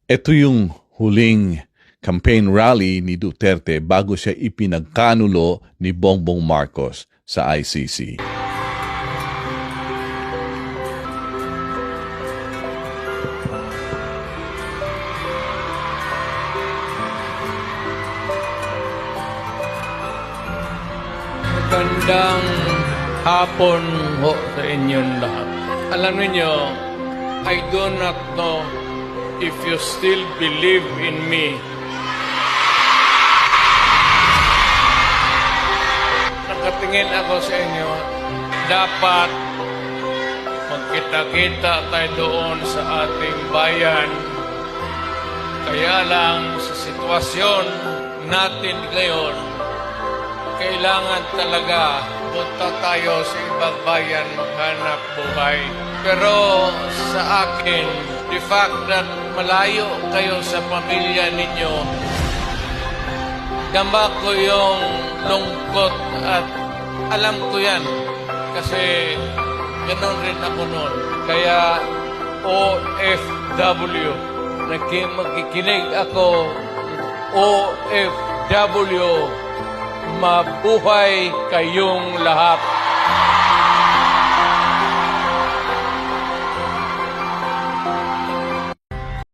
Ito yung huling campaign rally ni Duterte bago siya ipinagkanulo ni Bongbong Marcos sa ICC. Magandang hapon ho sa inyong lahat. Alam niyo, I do not know if you still believe in me. Nakatingin ako sa inyo, dapat magkita-kita tayo doon sa ating bayan. Kaya lang sa sitwasyon natin ngayon, kailangan talaga punta tayo sa ibang bayan maghanap buhay. Pero sa akin, the fact that malayo kayo sa pamilya ninyo, gamba ko yung lungkot at alam ko yan kasi ganoon rin ako noon. Kaya OFW, magkikinig ako, OFW, mabuhay kayong lahat.